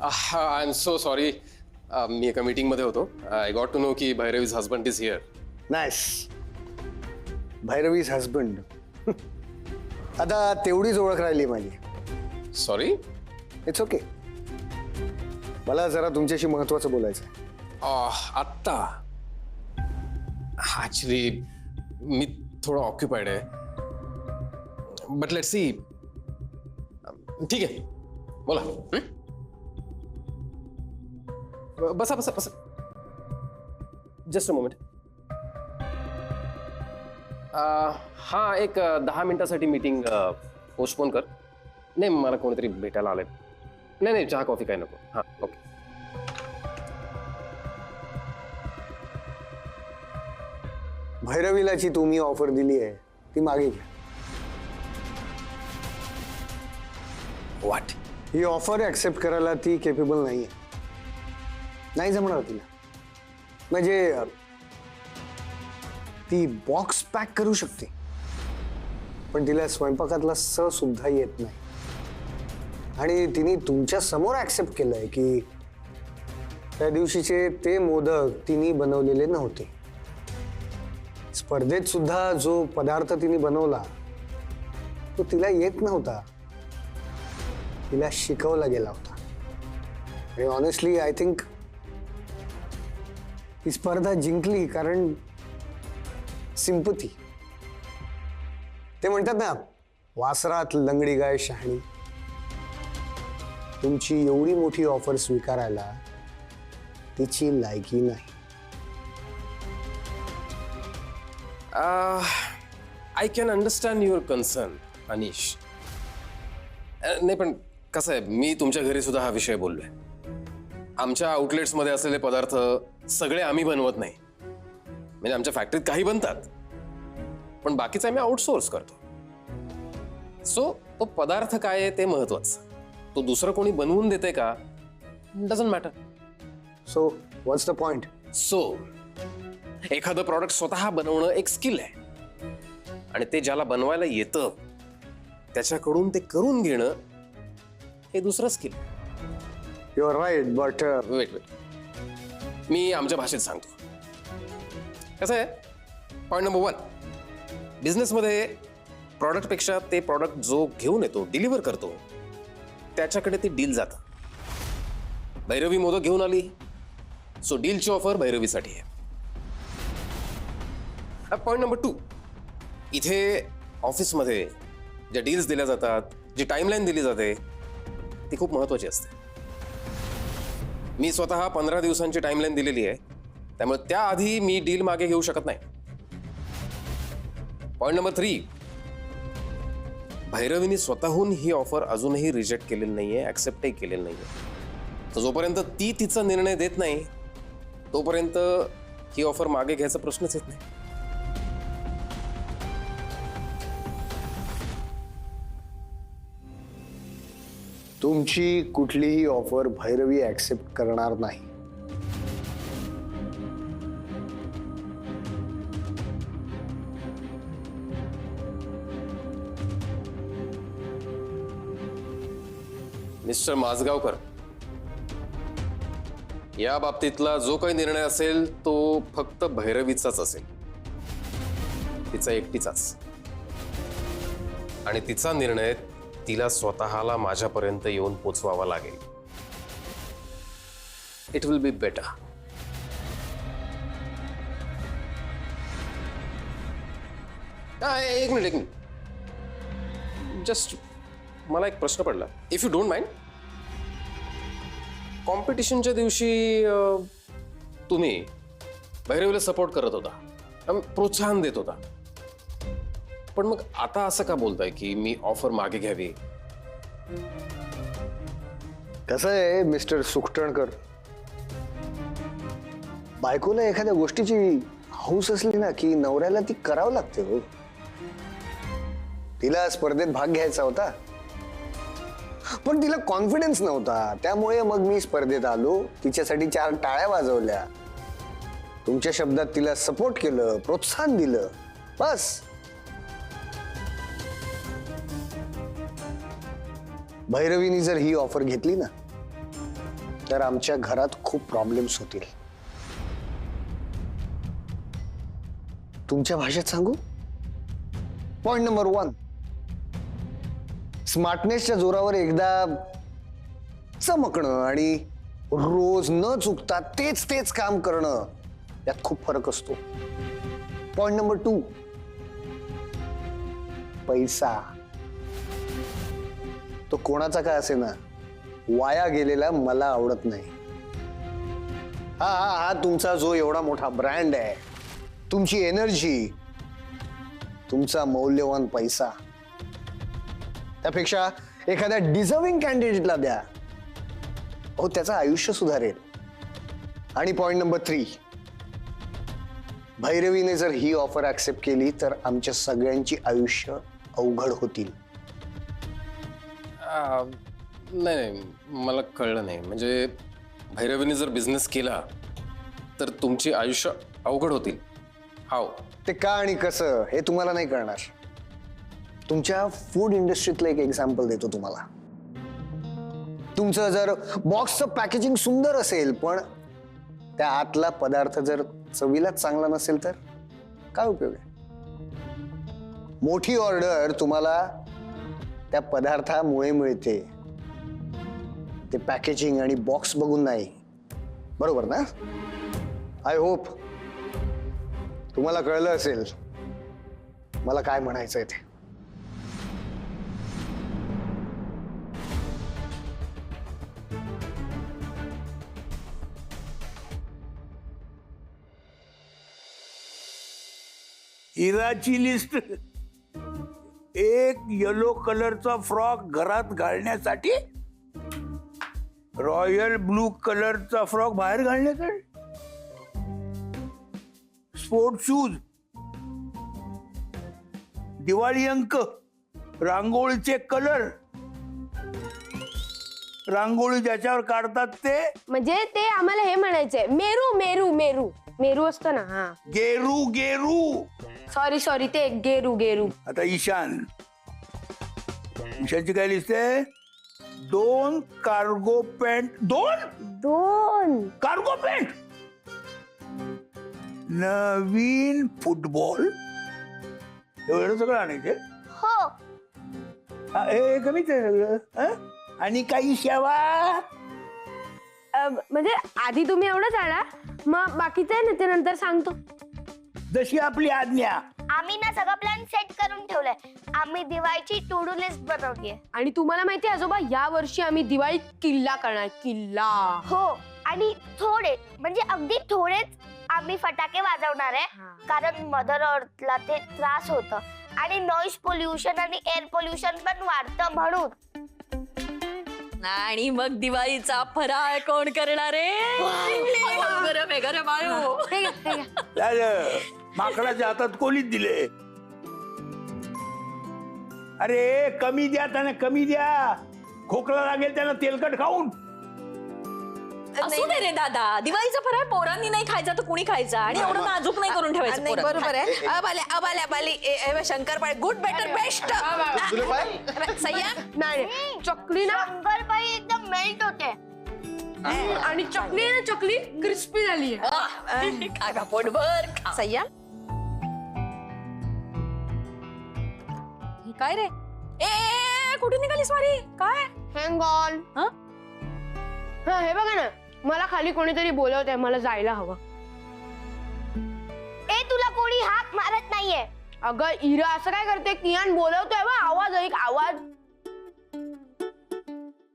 I am so sorry. मी एका मीटिंगमध्ये होतो. आय गॉट टू नो की Bhairavi's husband is here. Nice. Bhairavi's husband. आता तेवढीच ओळख राहिली माझी. सॉरी. It's okay. मला जरा तुमच्याशी महत्वाचं बोलायचं आहे. आत्ता ऍक्च्युली मी थोडं ऑक्युपाइड आहे. But let's see. ठीक आहे, बोला. बसा बसा बसा. Just a moment. हां, एक 10 मिनिटासाठी मीटिंग पोस्टपोन कर. नाही, मला कोणीतरी भेटायला आलंय. नाही नाही, चहा कॉफी काय नको. हां, ओके. भैरवीला जी तुम्ही ऑफर दिली आहे ती मागे घ्या. व्हॉट? ही ऑफर ऍक्सेप्ट करायला ती केपेबल नाहीये. नाही जमणार तिला. म्हणजे ती बॉक्स पॅक करू शकते पण तिला स्वयंपाकातला स सुद्धा येत नाही. आणि तिने तुमच्या समोर ऍक्सेप्ट केलंय की त्या दिवशीचे ते मोदक तिने बनवलेले नव्हते. स्पर्धेत सुद्धा जो पदार्थ तिने बनवला तो तिला येत नव्हता, तिला शिकवला गेला होता. आणि ऑनेस्टली आय थिंक ही स्पर्धा जिंकली कारण सिंपथी. ते म्हणतात ना, वासरात लंगडी गाय शहाणी. तुमची एवढी मोठी ऑफर स्वीकारायला तिची लायकी नाही. I can understand your concern Anish. नाही, पण कसं आहे, मी तुमच्या घरी सुद्धा हा विषय बोललोय. आमच्या आउटलेट्समध्ये असलेले पदार्थ सगळे आम्ही बनवत नाही. म्हणजे आमच्या फॅक्टरीत काही बनतात पण बाकीचं आम्ही आउटसोर्स करतो. सो तो पदार्थ काय आहे ते महत्वाचं. तो दुसरं कोणी बनवून देते का, doesn't matter. So what's the point? So एखादं प्रॉडक्ट स्वतः बनवणं एक स्किल आहे आणि ते ज्याला बनवायला येतं त्याच्याकडून ते करून घेणं हे दुसरं skill. You are right, but wait. मी आमच्या भाषेत सांगतो. कसं आहे, पॉईंट नंबर 1, बिझनेसमध्ये प्रॉडक्टपेक्षा ते प्रॉडक्ट जो घेऊन येतो, डिलिव्हर करतो, त्याच्याकडे ते डील जातं. भैरवी मोदक घेऊन आली, सो डीलची ऑफर भैरवीसाठी आहे. पॉईंट नंबर 2, इथे ऑफिसमध्ये ज्या डील्स दिल्या जातात, जी टाइमलाईन दिली जाते ती खूप महत्वाची असते. मी स्वतः 15 दिवसांची टाइमलाईन दिलेली आहे, त्यामुळे त्याआधी मी डील मागे घेऊ शकत नाही. पॉईंट नंबर 3, भैरवीने स्वतःहून ही ऑफर अजूनही रिजेक्ट केलेली नाहीये, ऍक्सेप्टही केलेली नाहीये. तर जोपर्यंत ती तिचा निर्णय देत नाही तोपर्यंत ही ऑफर मागे घ्यायचा प्रश्नच येत नाही. तुमची कुठलीही ऑफर भैरवी ऍक्सेप्ट करणार नाही. मिस्टर माजगावकर, या बाबतीतला जो काही निर्णय असेल तो फक्त भैरवीचाच असेल, तिचा एकटीचाच. आणि तिचा निर्णय तिला स्वतःला माझ्यापर्यंत येऊन पोचवावा लागेल. It will be better. एक मिनिट. जस्ट मला एक प्रश्न पडला, इफ यू डोंट माइंड. कॉम्पिटिशनच्या दिवशी तुम्ही भैरवीला सपोर्ट करत होता, प्रोत्साहन देत होता, पण मग आता असं का बोलताय की मी ऑफर मागे घ्यावी? कसं आहे मिस्टर सुखटणकर, बायकोला एखाद्या गोष्टीची हौस असली ना की नवऱ्याला ती करावं लागते. हो, तिला स्पर्धेत भाग घ्यायचा होता पण तिला कॉन्फिडन्स नव्हता, त्यामुळे मग मी स्पर्धेत आलो, तिच्यासाठी 4 टाळ्या वाजवल्या, तुमच्या शब्दात तिला सपोर्ट केलं, प्रोत्साहन दिलं, बस. भैरवीने जर ही ऑफर घेतली ना तर आमच्या घरात खूप प्रॉब्लेम्स होतील. तुमच्या भाषेत सांगू? पॉइंट नंबर 1, स्मार्टनेसच्या जोरावर एकदा चमकणं आणि रोज न चुकता तेच तेच काम करणं यात खूप फरक असतो. पॉइंट नंबर 2, पैसा. तो कोणाचा काय असे ना, वाया गेलेला मला आवडत नाही. हा हा हा तुमचा जो एवढा मोठा ब्रँड आहे, तुमची एनर्जी, तुमचा मौल्यवान पैसा, त्यापेक्षा एखाद्या डिझर्विंग कॅन्डिडेटला द्या. हो, त्याचं आयुष्य सुधारेल. आणि पॉइंट नंबर 3, भैरवीने जर ही ऑफर ऍक्सेप्ट केली तर आमच्या सगळ्यांची आयुष्य अवघड होतील. नाही नाही, मला कळलं नाही. म्हणजे भैरवीने जर बिझनेस केला तर तुमची आयुष्य अवघड होतील? हाव? ते का आणि कसं हे तुम्हाला नाही कळणार. तुमच्या फूड इंडस्ट्रीतलं एक एक्झाम्पल देतो तुम्हाला. तुमचं जर बॉक्सचं पॅकेजिंग सुंदर असेल पण त्या आतला पदार्थ जर चवीलाच चांगला नसेल तर काय उपयोग आहे? मोठी ऑर्डर तुम्हाला त्या पदार्थामुळे मिळते, ते पॅकेजिंग आणि बॉक्स बघून नाही. बरोबर ना? आय होप तुम्हाला कळलं असेल मला काय म्हणायचंय ते. इराची लिस्ट. एक येलो कलरचा फ्रॉक घरात घालण्यासाठी, रॉयल ब्लू कलरचा फ्रॉक बाहेर घालण्यासाठी, स्पोर्ट शूज, दिवाळी अंक, रांगोळीचे कलर, रांगोळी ज्याच्यावर काढतात ते. म्हणजे ते आम्हाला हे म्हणायचंय, मेरू मेरू मेरू मेरू असतं ना. हा, गेरू गेरू. सॉरी सॉरी, ते गेरू गेरू. आता ईशानची काय लिस्ट आहे? 2 कार्गो पॅन्ट, 2 कार्गो पॅन्ट, नवीन फुटबॉल, एवढं सगळं आणायचे. हो. हे कमीच आहे सगळं. हं? आणि काही शेवा. म्हणजे आधी तुम्ही एवढंच आणा, मग बाकीचं आहे ना ते नंतर सांगतो. जशी आपली आज्ञा. आम्ही ना सगळं प्लॅन सेट करून ठेवलाय. आम्ही दिवाळीची टू डू लिस्ट बनवलीये. आणि तुम्हाला माहिती आहे आजोबा, या वर्षी आम्ही दिवाळी किल्ला करणार. किल्ला. हो, आणि थोडे म्हणजे अगदी थोडेच आम्ही फटाके वाजवणार आहे. कारण मदर अर्थला ते त्रास होतं आणि नॉइज पोल्युशन आणि एअर पोल्युशन पण वाढतं म्हणून. आणि मग दिवाळीचा फराळ कोण करणार आहे? गरम आहे गरम आयो. झालं. माकडाच्या हातात कोलीत दिले. अरे कमी द्या त्यांना, कमी द्या. खोकला लागेल त्यांना तेलकट खाऊन. असू दे रे दादा, दिवाळीचा फराळ पोरांनी नाही खायचा तर कुणी खायचा? आणि एवढं नाजूक नाही करून ठेवायचं. नाही, पोरांनी. बरोबर आहे. अबाले शंकरपाळे गुड बेटर बेस्ट. सह्या नाही चकली ना, शंकरपाळी एकदम मेल्ट होते. आणि चकली ना, चकली क्रिस्पी झाली. खा पोटभर खा. सह्या काय रे? ए कुठे निघालीस स्वारी? काय? Hang on. हा, हे बघा ना, मला खाली कोणीतरी बोलवत आहे, मला जायला हवं. ए, तुला कोणी हाक मारत नाहीये. अगं इरा, असं काय करते? कियान बोलवतोय बा, आवाज ऐक, आवाज.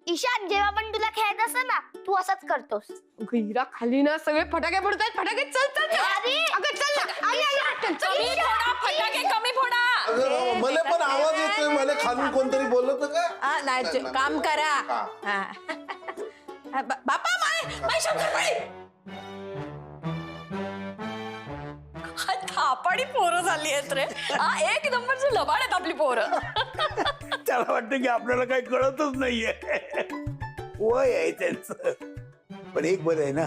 ईशान, जेव्हा पण तुला खेळत असतं ना, तू असंच करतोस. अगं इरा, खाली ना सगळे फटाके पडतायत. फटाके चल चल चल. अरे! अगं चल ना, आई, आई, चल, चल. कमी फोडा फटाके, कमी फोडा. मला पण आवाज येतोय. मला खालून कोणतरी बोलत का? नाही काम करा. हा. बापा माय शंकरपाळे. थापाडी पोरं झाली आहेत रे. एक नंबरची लबाड आहेत आपली पोरं. त्याला वाटतं की आपल्याला काही कळतच नाहीये. वय आहे त्यांचं. पण एक बरं आहे ना,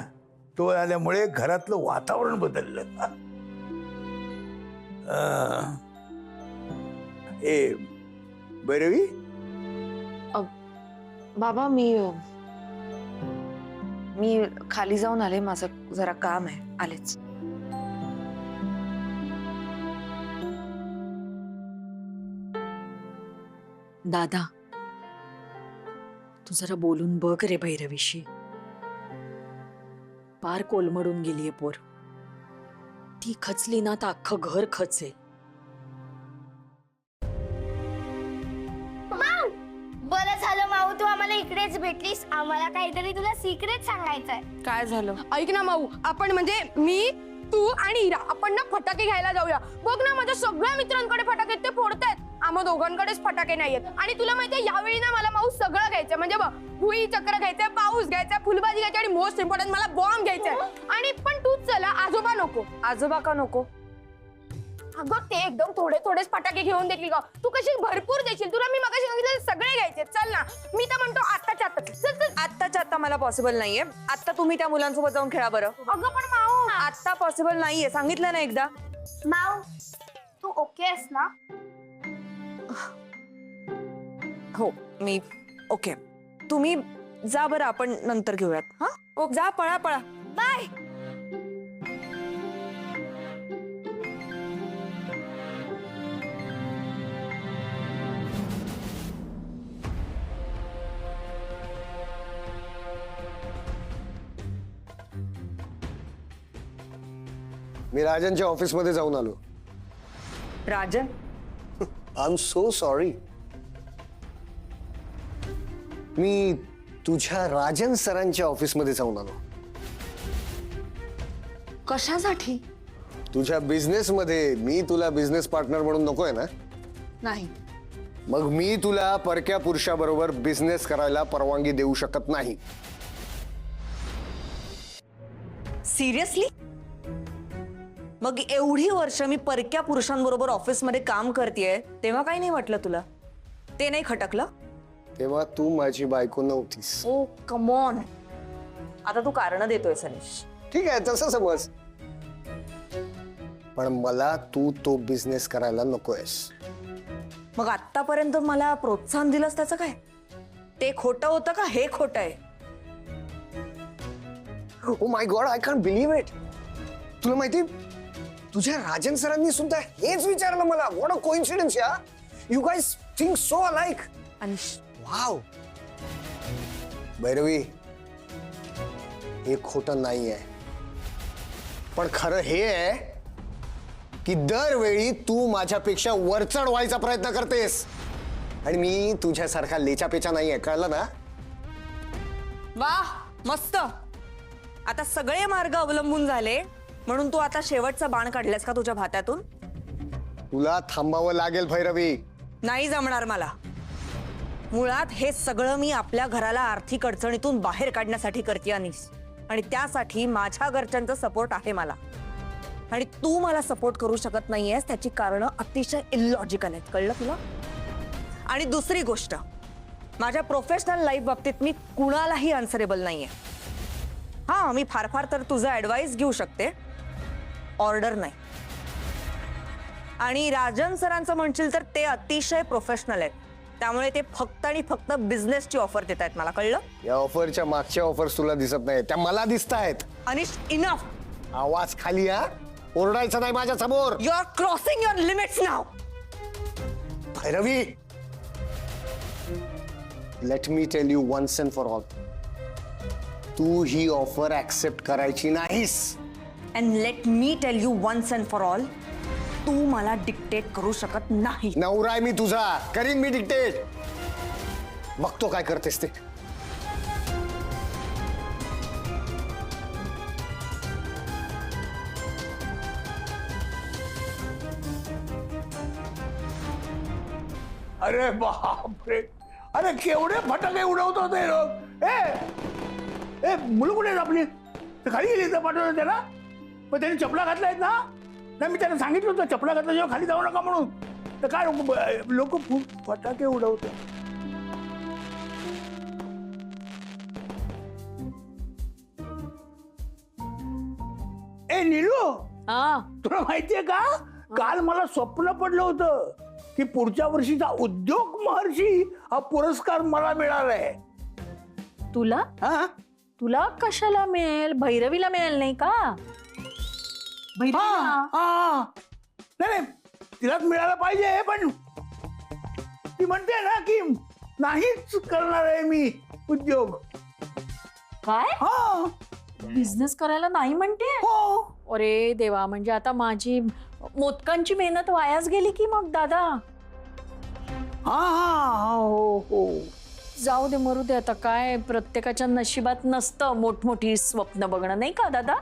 तो आल्यामुळे घरातलं वातावरण बदललं. ए भैरवी, बाबा मी मी खाली जाऊन आले, माझं जरा काम आहे, आलेच. दादा, तू जरा बोलून बघ रे भैरवीशी. पार कोलमडून गेलीये पोर. ती खचली ना तर अख्खं घर खचेल. बरं झालं माऊ, तू आम्हाला इकडेच भेटलीस. आम्हाला काहीतरी तुला सिक्रेट सांगायचंय. काय झालं? ऐक ना माऊ, आपण म्हणजे मी, तू आणि इरा आपण ना फटाके घ्यायला जाऊया. बघ ना, माझ्या सगळ्या मित्रांकडे फटाके ते फोडतायत, आम्हा दोघांकडेच फटाके नाहीयेत. आणि तुला माहितीये यावेळी ना मला माऊ सगळं घ्यायचंय. म्हणजे बघ, भुई चक्र घ्यायचंय, पाऊस घ्यायचा, फुलबाजी घ्यायची, आणि मोस्ट इम्पॉर्टंट मला बॉम्ब घ्यायचाय. आणि पण तूच चला, आजोबा नको. आजोबा का नको? अगं ते एकदम थोडे थोडेच फटाके घेऊन देतील का? तू कशी भरपूर देशील? तुला मी मगाशी सांगितलं सगळे घ्यायचे. चल ना, मी तर म्हणतो आत्ताच्या आत्ता चल चल. आत्ताच्या आत्ता मला पॉसिबल नाहीये. आत्ता तुम्ही त्या मुलांसोबत जाऊन खेळा बरं. अगं पण माऊ, आत्ता पॉसिबल नाहीये, सांगितलं ना एकदा. माऊ, तू ओके आहेस ना? हो, मी ओके. तुम्ही जा बरं, आपण नंतर घेऊयात. हा, जा, पळा पळा. बाय. मी राजनच्या ऑफिसमध्ये जाऊन आलो. Rajan, I am so sorry. मी तुझ्या राजन सरांच्या ऑफिसमध्ये जाऊन आलो. कशासाठी? तुझ्या बिझनेस मध्ये मी तुला बिझनेस पार्टनर म्हणून नकोय ना? नाही. मग मी तुला परक्या पुरुषाबरोबर बिझनेस करायला परवानगी देऊ शकत नाही. सिरियसली? मग एवढी वर्ष मी परक्या पुरुषांबरोबर ऑफिसमध्ये काम करतेय, तेव्हा काही नाही वाटलं तुला? ते नाही खटकलं? तेव्हा तू माझी बायको नव्हतीस. ओ कम ऑन, आता तू कारण देतोय सनीश. ठीक आहे, तसं समज. पण मला तू तो बिझनेस करायला नकोयस. मग आतापर्यंत मला प्रोत्साहन दिलंस त्याचं काय? ते खोटं होतं का हे खोटं आहे? Oh my God, I can't believe it. तुला माहिती, तुझ्या राजन सरांनी सुद्धा हेच विचारलं मला. व्हॉट अ कोइन्सिडन्स या. You guys think so alike. Anish, wow. Bhairavi, हे खोटं नाहीये. पण खरं हे आहे की दरवेळी तू माझ्यापेक्षा वरचढ व्हायचा प्रयत्न करतेस. आणि मी तुझ्यासारखा लेचापेचा नाहीये, कळलं ना? वाह, मस्त. आता सगळे मार्ग अवलंबून झाले म्हणून तू आता शेवटचा बाण काढलास का तुझ्या भात्यातून? तुला थांबावं लागेल भैरवी. नाही जमणार मला. मुळात हे सगळं मी आपल्या घराला आर्थिक अडचणीतून बाहेर काढण्यासाठी करते अनिस. आणि त्यासाठी माझ्या घरच्यांचा सपोर्ट आहे मला. आणि तू मला सपोर्ट करू शकत नाहीयेस त्याची कारणं अतिशय इलॉजिकल आहेत, कळलं तुला? आणि दुसरी गोष्ट, माझ्या प्रोफेशनल लाईफ बाबतीत मी कुणालाही आन्सरेबल नाहीये. हा, मी फार फार तर तुझा ऍडवाइस घेऊ शकते, ऑर्डर नाही. आणि राजन सरांचं म्हणशील तर ते अतिशय प्रोफेशनल आहेत, त्यामुळे ते फक्त आणि फक्त बिझनेसची ऑफर देत आहेत मला, कळलं? या ऑफरच्या मागच्या ऑफर्स तुला दिसत नाही, त्या मला दिसत आहेत. अनिश, इनफ. आवाज खाली या. ओरडायचं नाही माझ्या समोर. You are crossing your limits नाव. Bhairavi, let me tell you once and for all, तू ही ऑफर ऍक्सेप्ट करायची नाहीस. And let me tell you once and for all, तू मला डिक्टेट करू शकत नाही. नवरा आहे मी तुझा, करीन मी डिक्टेट. बघतो काय करतेस ते. अरे बापरे, अरे केवढे फटाके उडवतो ते लोक. ए मुलं कुठे आहेत आपली? ते खाली गेली तर पाठवलं त्याला. पण त्यांनी चपला घातल्या आहेत ना? नाही, मी त्यांना सांगितलं होतं चपला घातल्या जेव्हा खाली जाऊ नका म्हणून. तर काय लोक फटाके उडवतात. ए नीलू, तुला माहितीये का, काल मला स्वप्न पडलं होतं की पुढच्या वर्षीचा उद्योग महर्षी हा पुरस्कार मला मिळालाय. तुला? हा, तुला कशाला मिळेल? भैरवीला मिळेल नाही का? हा हा नाही तिलाच मिळायला पाहिजे, पण ती म्हणते ना की नाहीच करणार आहे मी उद्योग. काय हा बिझनेस करायला नाही म्हणते? हो अरे देवा, म्हणजे आता माझी मोदकांची मेहनत वायाच गेली की मग दादा. हा हा हो हो जाऊ दे, मरू दे. आता काय, प्रत्येकाच्या नशिबात नसतं मोठमोठी स्वप्न बघणं नाही का दादा?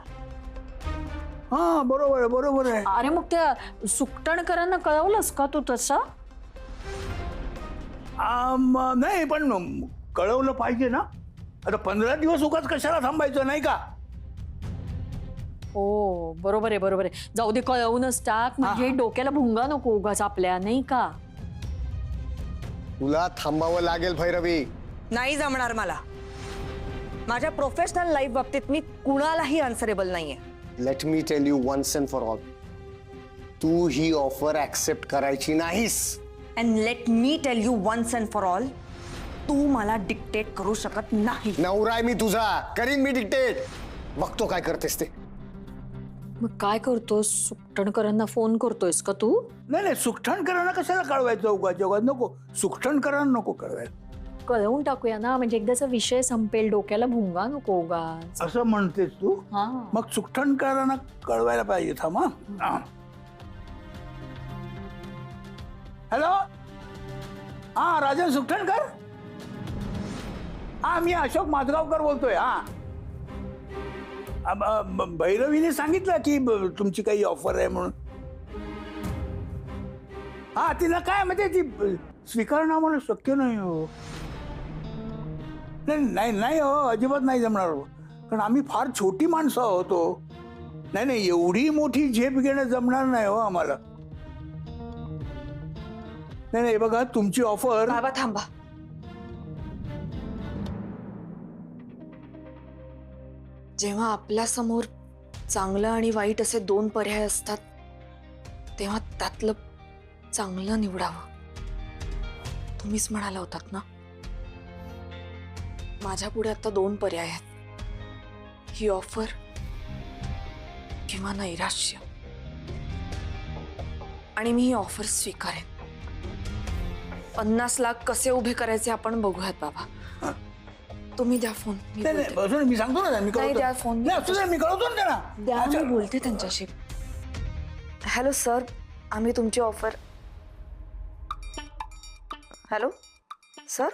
हा बरोबर आहे बरोबर आहे. अरे मग त्या सुकटणकरांना कळवलंस का तू तसं? नाही पण कळवलं पाहिजे ना. आता 15 दिवस उगाच कशाला थांबायचं नाही का? हो बरोबर आहे बरोबर आहे. जाऊ दे, कळवूनच टाक, म्हणजे डोक्याला भुंगा नको उगाच आपल्या, नाही का? तुला थांबावं लागेल भैरवी. नाही जमणार मला. माझ्या प्रोफेशनल लाईफ बाबतीत मी कुणालाही अनसरेबल नाहीये. Let me tell you once and for all, तू ही ऑफर ऍक्सेप्ट करायची नाहीस. And let me tell you once and for all, तू मला डिक्टेट करू शकत नाही. नवरा आहे मी तुझा, करीन मी डिक्टेट. बघतो काय करतेस ते. मग काय करतोस? सुकटणकरांना फोन करतोयस का तू? नाही सुकठणकरांना कशाला कळवायचं उगाच उगाच नको. सुकठणकरांना नको कळवायला. कळवून टाकूया ना, म्हणजे एकदाचा विषय संपेल, डोक्याला भुंगा नको उगाच. असं म्हणतेस तू? हा मग सुकठणकरांना कळवायला पाहिजे. थांबा. हॅलो, हा राजन सुकठणकर. हा मी अशोक माजगावकर बोलतोय. हा भैरवीने सांगितलं की तुमची काही ऑफर आहे म्हणून. हा तिला काय म्हणजे ती स्वीकारणं आम्हाला शक्य नाही हो. नाही नाही हो, अजिबात नाही जमणार. कारण आम्ही फार छोटी माणसं होतो. नाही एवढी मोठी झेप घेणं जमणार नाही हो आम्हाला. नाही बघा तुमची ऑफर. बाबा थांबा. जेव्हा आपल्या समोर चांगलं आणि वाईट असे दोन पर्याय असतात, तेव्हा त्यातलं चांगलं निवडावं. तुम्हीच म्हणाला होतात ना, माझ्या पुढे आता दोन पर्याय आहेत, ही ऑफर किंवा नैराश्य. आणि मी ही ऑफर स्वीकारेन. 50 लाख कसे उभे करायचे आपण बघूयात बाबा. तुम्ही द्या फोन. नाही मी सांगतो ना. मी नाही, द्या फोन. मी कळवतो ना त्यांना. द्या, मी बोलते त्यांच्याशी. हॅलो सर, आम्ही तुमची ऑफर. Hello sir.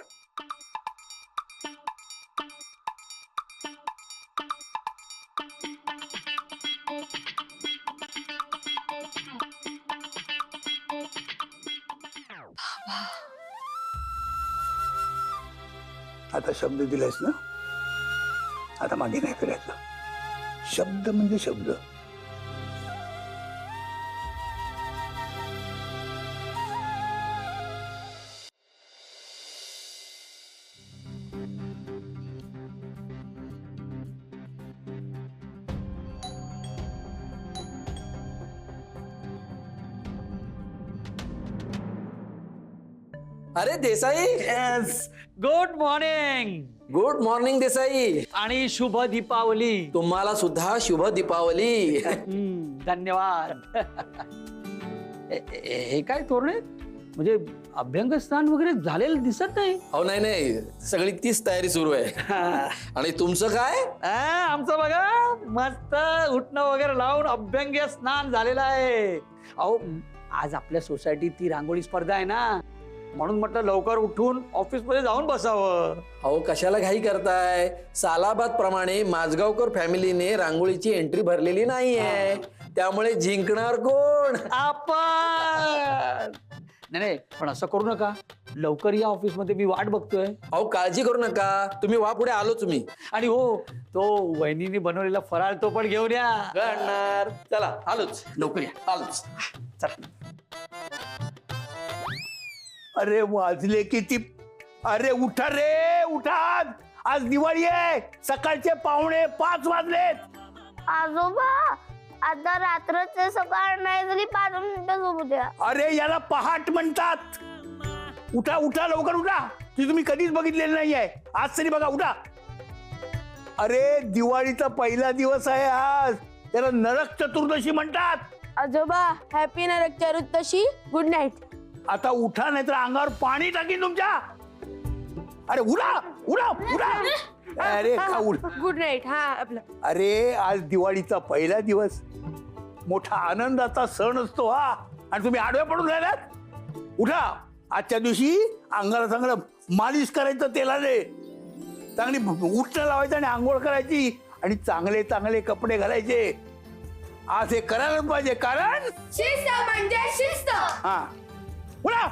आता शब्द दिलायस ना, आता मागे नाही फिरायचं. शब्द म्हणजे शब्द. अरे Desai. Good morning. Good morning Desai. आणि शुभ दीपावली. तुम्हाला सुद्धा शुभ दीपावली. धन्यवाद. हे काय तोरणे, म्हणजे अभ्यंगस्नान वगैरे झालेलं दिसत नाही. अहो नाही सगळी तीच तयारी सुरू आहे. आणि तुमचं काय? आमचं बघा, मस्त उठणं वगैरे लावून अभ्यंग स्नान झालेलं आहे. अहो आज आपल्या सोसायटीत ती रांगोळी स्पर्धा आहे ना, म्हणून म्हटलं लवकर उठून ऑफिस मध्ये जाऊन बसावं. अहो कशाला घाई करताय? सालाबाद प्रमाणे माझगावकर फॅमिलीने रांगोळीची एंट्री भरलेली नाहीये, त्यामुळे जिंकणार कोण? आपण. नाही पण असं करू नका, लवकर या ऑफिस मध्ये, मी वाट बघतोय. अहो काळजी करू नका, तुम्ही वा पुढे आलोच मी. आणि हो, तो वहिनीने बनवलेला फराळ तो पण घेऊन या. करणार. चला आलोच, लवकर या. आलोच. चला. अरे वाजले किती. अरे उठा रे उठा. आज दिवाळी आहे. सकाळचे 4:45 वाजलेत. आजोबा आता रात्रच सकाळ नाही झाली, 5 मिनिटं झोपू द्या. अरे याला पहाट म्हणतात. उठा उठा लवकर उठा. ती तुम्ही कधीच बघितलेली नाहीये, आज तरी बघा. उठा. अरे दिवाळीचा पहिला दिवस आहे आज, त्याला नरक चतुर्दशी म्हणतात. आजोबा happy Narak Chaturdashi. Good night. आता उठा, नाही तर अंगावर पाणी टाकीन तुमच्या. अरे उडा उडा उडा. अरे का उड. Good night. हा आपलं. अरे आज दिवाळीचा पहिला दिवस, मोठा आनंदाचा सण असतो हा, आणि तुम्ही आडवे पडून राहिलात. उठा. आजच्या दिवशी अंगाला चांगलं मालिश करायचं तेलाने, चांगली उठणं लावायचं आणि आंघोळ करायची, आणि चांगले चांगले कपडे घालायचे. आज हे करायलाच पाहिजे, कारण शिस्त म्हणजे शिस्त. हा उडा.